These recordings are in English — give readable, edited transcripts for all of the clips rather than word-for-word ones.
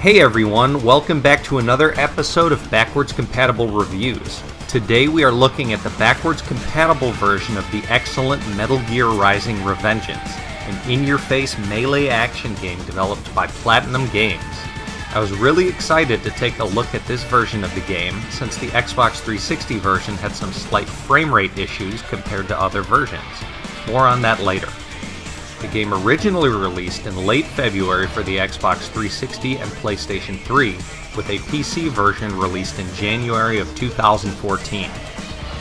Hey everyone, welcome back to another episode of Backwards Compatible Reviews. Today we are looking at the backwards compatible version of the excellent Metal Gear Rising: Revengeance, an in-your-face melee action game developed by Platinum Games. I was really excited to take a look at this version of the game since the Xbox 360 version had some slight frame rate issues compared to other versions. More on that later. The game originally released in late February for the Xbox 360 and PlayStation 3, with a PC version released in January of 2014.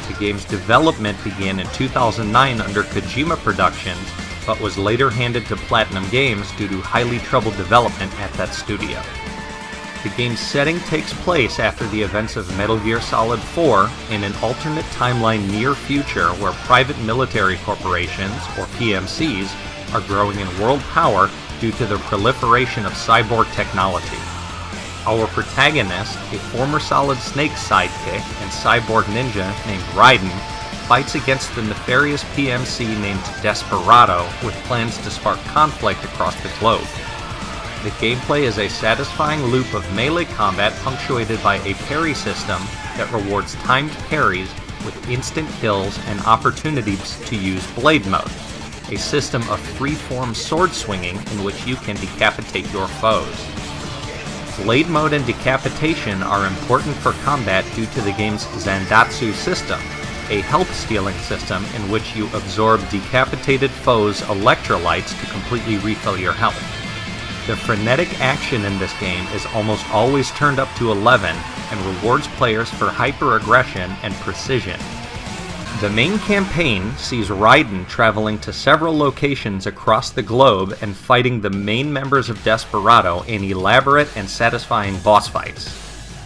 The game's development began in 2009 under Kojima Productions, but was later handed to Platinum Games due to highly troubled development at that studio. The game's setting takes place after the events of Metal Gear Solid 4 in an alternate timeline near future where private military corporations, or PMCs, are growing in world power due to the proliferation of cyborg technology. Our protagonist, a former Solid Snake sidekick and cyborg ninja named Raiden, fights against the nefarious PMC named Desperado with plans to spark conflict across the globe. The gameplay is a satisfying loop of melee combat punctuated by a parry system that rewards timed parries with instant kills and opportunities to use Blade Mode, a system of free-form sword swinging in which you can decapitate your foes. Blade Mode and decapitation are important for combat due to the game's Zandatsu system, a health-stealing system in which you absorb decapitated foes' electrolytes to completely refill your health. The frenetic action in this game is almost always turned up to 11 and rewards players for hyper-aggression and precision. The main campaign sees Raiden traveling to several locations across the globe and fighting the main members of Desperado in elaborate and satisfying boss fights.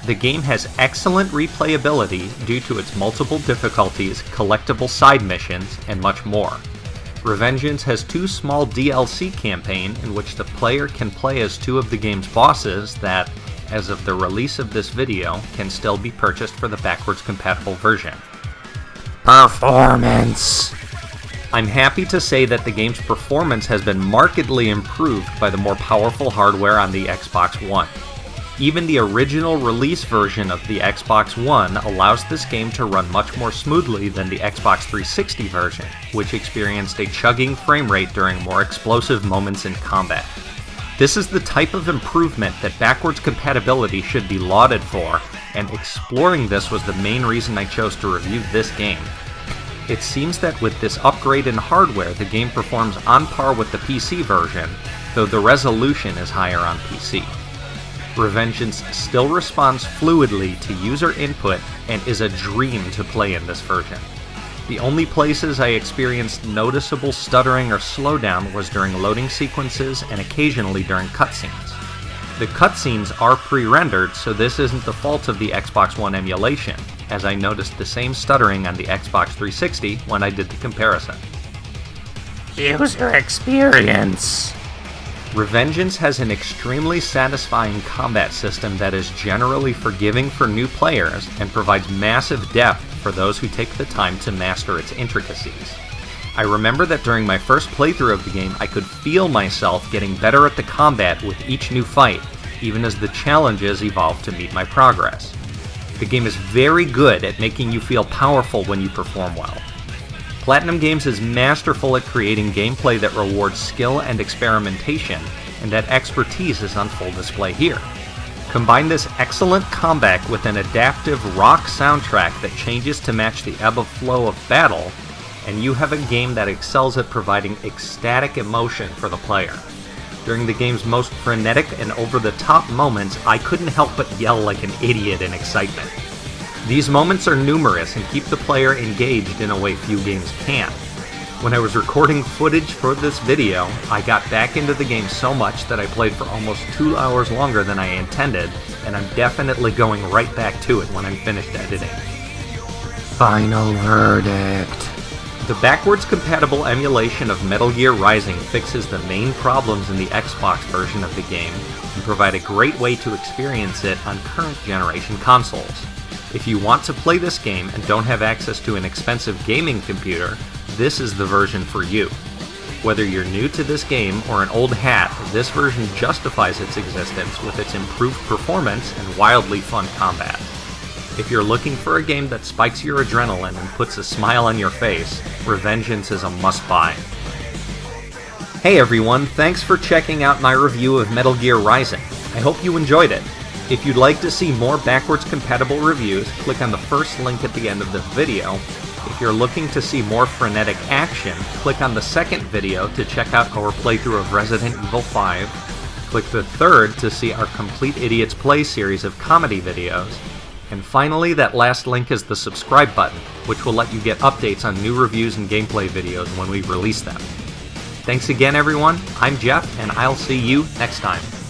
The game has excellent replayability due to its multiple difficulties, collectible side missions, and much more. Revengeance has two small DLC campaigns in which the player can play as two of the game's bosses that, as of the release of this video, can still be purchased for the backwards compatible version. Performance! I'm happy to say that the game's performance has been markedly improved by the more powerful hardware on the Xbox One. Even the original release version of the Xbox One allows this game to run much more smoothly than the Xbox 360 version, which experienced a chugging frame rate during more explosive moments in combat. This is the type of improvement that backwards compatibility should be lauded for, and exploring this was the main reason I chose to review this game. It seems that with this upgrade in hardware, the game performs on par with the PC version, though the resolution is higher on PC. Revengeance still responds fluidly to user input and is a dream to play in this version. The only places I experienced noticeable stuttering or slowdown was during loading sequences and occasionally during cutscenes. The cutscenes are pre-rendered, so this isn't the fault of the Xbox One emulation, as I noticed the same stuttering on the Xbox 360 when I did the comparison. User experience. Revengeance has an extremely satisfying combat system that is generally forgiving for new players and provides massive depth for those who take the time to master its intricacies. I remember that during my first playthrough of the game, I could feel myself getting better at the combat with each new fight, even as the challenges evolved to meet my progress. The game is very good at making you feel powerful when you perform well. Platinum Games is masterful at creating gameplay that rewards skill and experimentation, and that expertise is on full display here. Combine this excellent combat with an adaptive rock soundtrack that changes to match the ebb and flow of battle, and you have a game that excels at providing ecstatic emotion for the player. During the game's most frenetic and over-the-top moments, I couldn't help but yell like an idiot in excitement. These moments are numerous and keep the player engaged in a way few games can. When I was recording footage for this video, I got back into the game so much that I played for almost 2 hours longer than I intended, and I'm definitely going right back to it when I'm finished editing. Final verdict. The backwards compatible emulation of Metal Gear Rising fixes the main problems in the Xbox version of the game and provide a great way to experience it on current generation consoles. If you want to play this game and don't have access to an expensive gaming computer, this is the version for you. Whether you're new to this game or an old hat, this version justifies its existence with its improved performance and wildly fun combat. If you're looking for a game that spikes your adrenaline and puts a smile on your face, Revengeance is a must-buy. Hey everyone, thanks for checking out my review of Metal Gear Rising. I hope you enjoyed it. If you'd like to see more backwards compatible reviews, click on the first link at the end of the video. If you're looking to see more frenetic action, click on the second video to check out our playthrough of Resident Evil 5. Click the third to see our Complete Idiots Play series of comedy videos. And finally, that last link is the subscribe button, which will let you get updates on new reviews and gameplay videos when we release them. Thanks again everyone, I'm Jeff, and I'll see you next time.